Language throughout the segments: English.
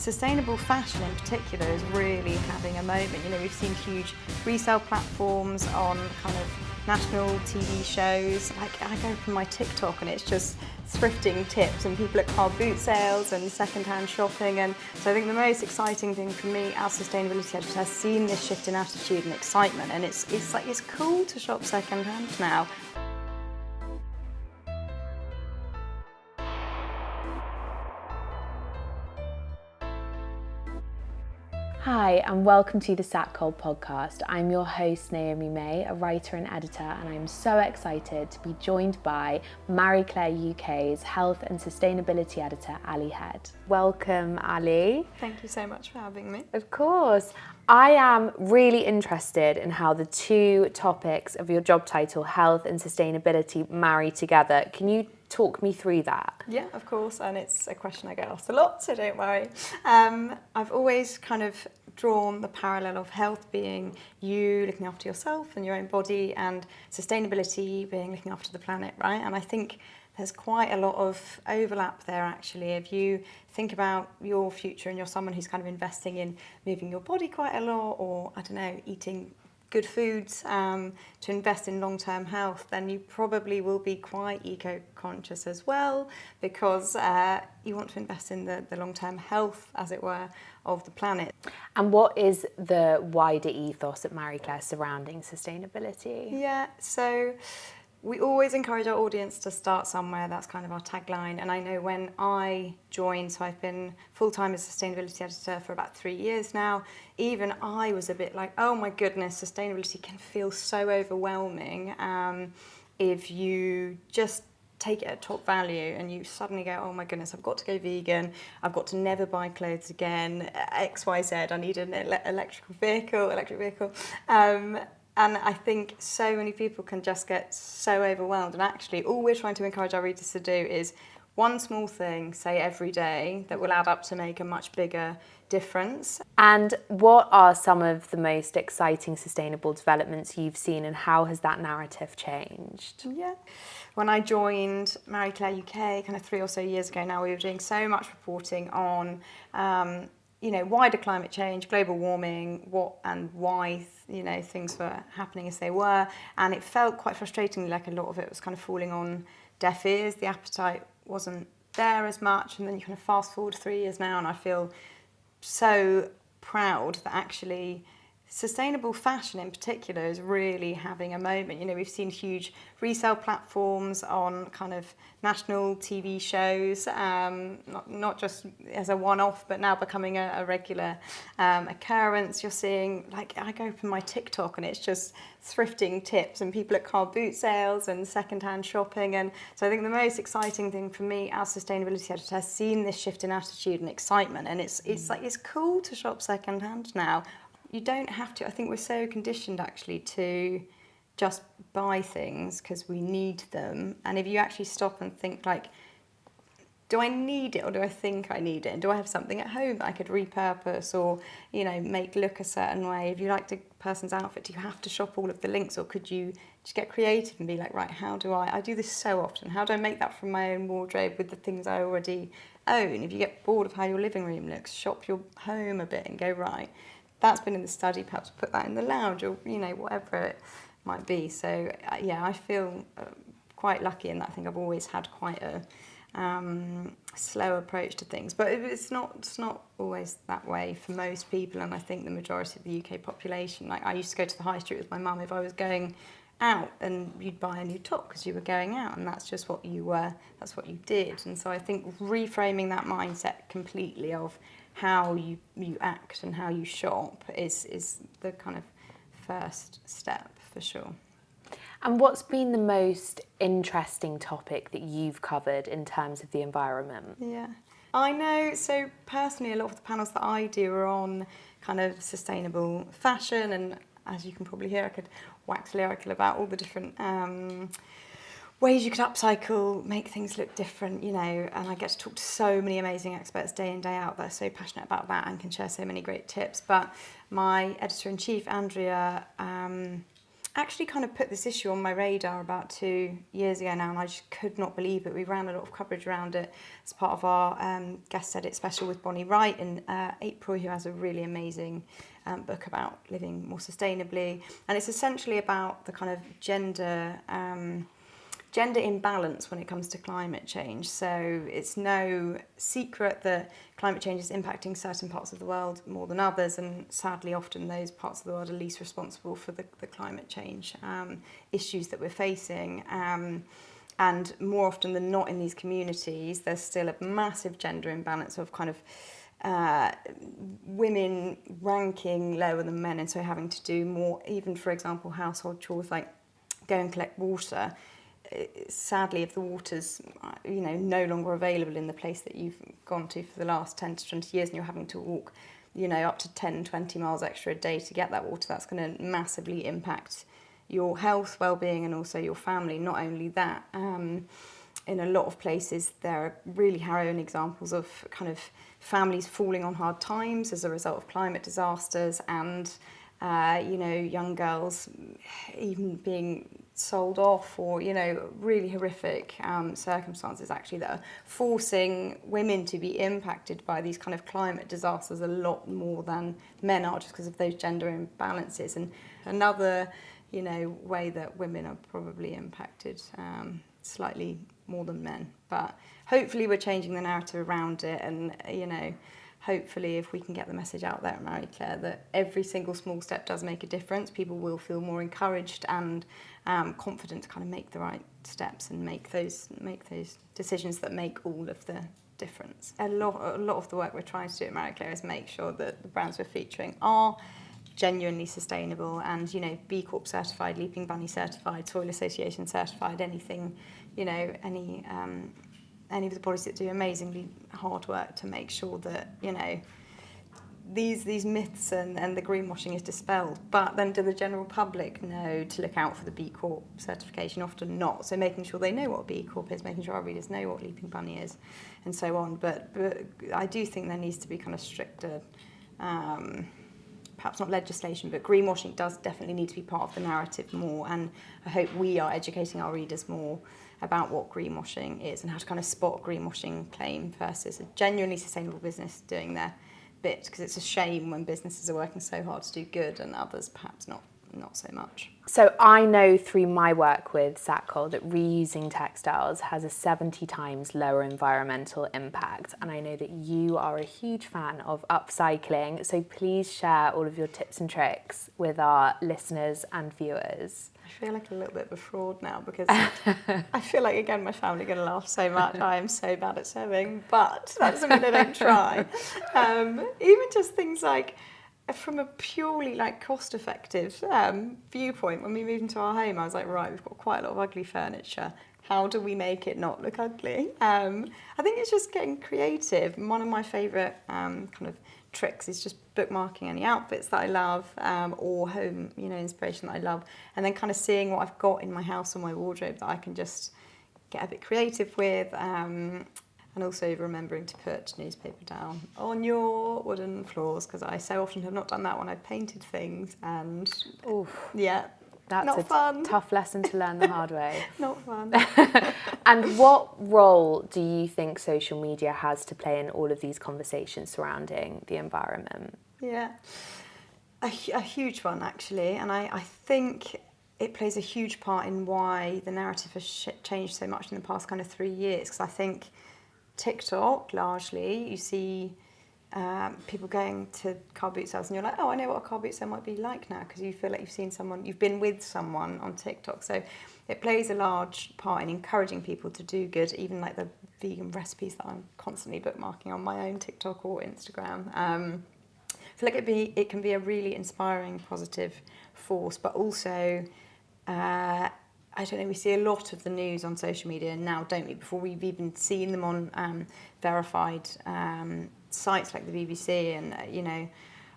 Sustainable fashion in particular is really having a moment. You know, we've seen huge resale platforms on kind of national TV shows. Like, I go from my TikTok and it's just thrifting tips and people at car boot sales and second-hand shopping. And so I think the most exciting thing for me as sustainability editor has seen this shift in attitude and excitement. And it's cool to shop second-hand now. Hi and welcome to the SATCoL podcast. I'm your host Naomi May, a writer and editor, and I'm so excited to be joined by Marie Claire UK's health and sustainability editor Ali Head. Welcome, Ali. Thank you so much for having me. Of course. I am really interested in how the two topics of your job title, health and sustainability, marry together. Can you talk me through that? Yeah, of course, and it's a question I get asked a lot, so don't worry. I've always kind of drawn the parallel of health being you looking after yourself and your own body, and sustainability being looking after the planet, right? And I think there's quite a lot of overlap there, actually. If you think about your future and you're someone who's kind of investing in moving your body quite a lot, or, I don't know, eating good foods to invest in long-term health, then you probably will be quite eco-conscious as well, because you want to invest in the long-term health, as it were, of the planet. And what is the wider ethos at Marie Claire surrounding sustainability? Yeah, so we always encourage our audience to start somewhere. That's kind of our tagline. And I know when I joined, so I've been full-time as sustainability editor for about 3 years now, even I was a bit like, oh my goodness, sustainability can feel so overwhelming if you just take it at top value and you suddenly go, oh my goodness, I've got to go vegan, I've got to never buy clothes again, XYZ, I need an electric vehicle. And I think so many people can just get so overwhelmed. And actually, all we're trying to encourage our readers to do is one small thing, say every day, that will add up to make a much bigger difference. And what are some of the most exciting sustainable developments you've seen, and how has that narrative changed? Yeah. When I joined Marie Claire UK kind of 3 or so years ago now, we were doing so much reporting on wider climate change, global warming, what and why, things were happening as they were. And it felt quite frustratingly like a lot of it was kind of falling on deaf ears. The appetite wasn't there as much. And then you kind of fast forward 3 years now, and I feel so proud that actually sustainable fashion in particular is really having a moment. You know, we've seen huge resale platforms on kind of national TV shows, not just as a one-off, but now becoming a regular occurrence. You're seeing, like, I go from my TikTok and it's just thrifting tips and people at car boot sales and second-hand shopping. And so I think the most exciting thing for me as sustainability editor has seen this shift in attitude and excitement. And it's cool to shop second-hand now. You don't have to. I think we're so conditioned actually to just buy things because we need them. And if you actually stop and think, like, do I need it or do I think I need it? And do I have something at home that I could repurpose or, make look a certain way? If you liked a person's outfit, do you have to shop all of the links, or could you just get creative and be like, right, how do I do this so often. How do I make that from my own wardrobe with the things I already own? If you get bored of how your living room looks, shop your home a bit and go, right, that's been in the study, perhaps put that in the lounge, or, whatever it might be. So, I feel quite lucky in that. I think I've always had quite a slow approach to things. But it's not always that way for most people, and I think the majority of the UK population. Like, I used to go to the high street with my mum if I was going out, and you'd buy a new top because you were going out, and that's just what that's what you did. And so I think reframing that mindset completely of how you act and how you shop is the kind of first step, for sure. And what's been the most interesting topic that you've covered in terms of the environment? Yeah, I know. So personally, a lot of the panels that I do are on kind of sustainable fashion, and as you can probably hear, I could wax lyrical about all the different ways you could upcycle, make things look different, and I get to talk to so many amazing experts day in, day out that are so passionate about that and can share so many great tips. But my editor-in-chief, Andrea, actually kind of put this issue on my radar about 2 years ago now, and I just could not believe it. We ran a lot of coverage around it as part of our Guest Edit special with Bonnie Wright in April, who has a really amazing book about living more sustainably. And it's essentially about the kind of gender imbalance when it comes to climate change. So it's no secret that climate change is impacting certain parts of the world more than others, and sadly often those parts of the world are least responsible for the climate change issues that we're facing. And more often than not in these communities, there's still a massive gender imbalance of kind of women ranking lower than men, and so having to do more, even for example household chores like go and collect water. Sadly, if the water's no longer available in the place that you've gone to for the last 10 to 20 years, and you're having to walk up to 10-20 miles extra a day to get that water, that's going to massively impact your health, well-being, and also your family. Not only that, in a lot of places there are really harrowing examples of kind of families falling on hard times as a result of climate disasters, and young girls even being sold off, or really horrific circumstances actually that are forcing women to be impacted by these kind of climate disasters a lot more than men are, just because of those gender imbalances. And another way that women are probably impacted slightly more than men, but hopefully we're changing the narrative around it. And hopefully if we can get the message out there at Marie Claire that every single small step does make a difference, people will feel more encouraged and confident to kind of make the right steps and make those decisions that make all of the difference. A lot of the work we're trying to do at Marie Claire is make sure that the brands we're featuring are genuinely sustainable and B Corp certified, Leaping Bunny certified, Soil Association certified, anything, any of the bodies that do amazingly hard work to make sure that these myths and the greenwashing is dispelled. But then do the general public know to look out for the B Corp certification? Often not. So making sure they know what a B Corp is, making sure our readers know what Leaping Bunny is, and so on. But I do think there needs to be kind of stricter, perhaps not legislation, but greenwashing does definitely need to be part of the narrative more. And I hope we are educating our readers more about what greenwashing is and how to kind of spot greenwashing claim versus a genuinely sustainable business doing their bit, because it's a shame when businesses are working so hard to do good and others perhaps not so much. So I know through my work with SATCoL that reusing textiles has a 70 times lower environmental impact, and I know that you are a huge fan of upcycling, so please share all of your tips and tricks with our listeners and viewers. I feel like a little bit of a fraud now, because I feel like, again, my family are going to laugh so much. I am so bad at sewing, but that doesn't mean I don't try. Even just things like, from a purely cost-effective viewpoint, when we moved into our home, I was like, right, we've got quite a lot of ugly furniture. How do we make it not look ugly? I think it's just getting creative. And one of my favourite kind of tricks is just bookmarking any outfits that I love, or home, inspiration that I love, and then kind of seeing what I've got in my house or my wardrobe that I can just get a bit creative with. And also remembering to put newspaper down on your wooden floors, because I so often have not done that when I've painted things, and that's not fun. Tough lesson to learn the hard way. Not fun. And what role do you think social media has to play in all of these conversations surrounding the environment? Yeah, a huge one actually, and I think it plays a huge part in why the narrative has changed so much in the past kind of 3 years, because I think TikTok, largely, you see people going to car boot sales and you're like, oh, I know what a car boot sale might be like now, because you feel like you've been with someone on TikTok. So it plays a large part in encouraging people to do good, even like the vegan recipes that I'm constantly bookmarking on my own TikTok or Instagram. I feel like it can be a really inspiring, positive force, but also I don't know, we see a lot of the news on social media now, don't we, before we've even seen them on verified sites like the BBC and,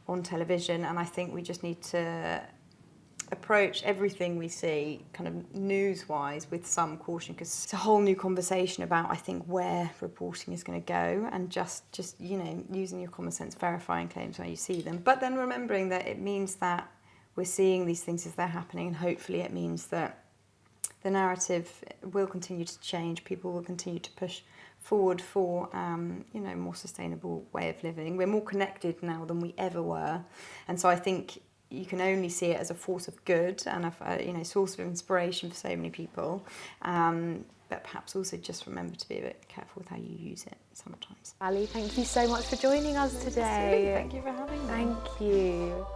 on television. And I think we just need to approach everything we see kind of news-wise with some caution, because it's a whole new conversation about, I think, where reporting is going to go, and just using your common sense, verifying claims where you see them. But then remembering that it means that we're seeing these things as they're happening, and hopefully it means that the narrative will continue to change. People will continue to push forward for more sustainable way of living. We're more connected now than we ever were, and so I think you can only see it as a force of good and a source of inspiration for so many people. But perhaps also just remember to be a bit careful with how you use it sometimes. Ali, thank you so much for joining us today. Thank you for having me. Thank you.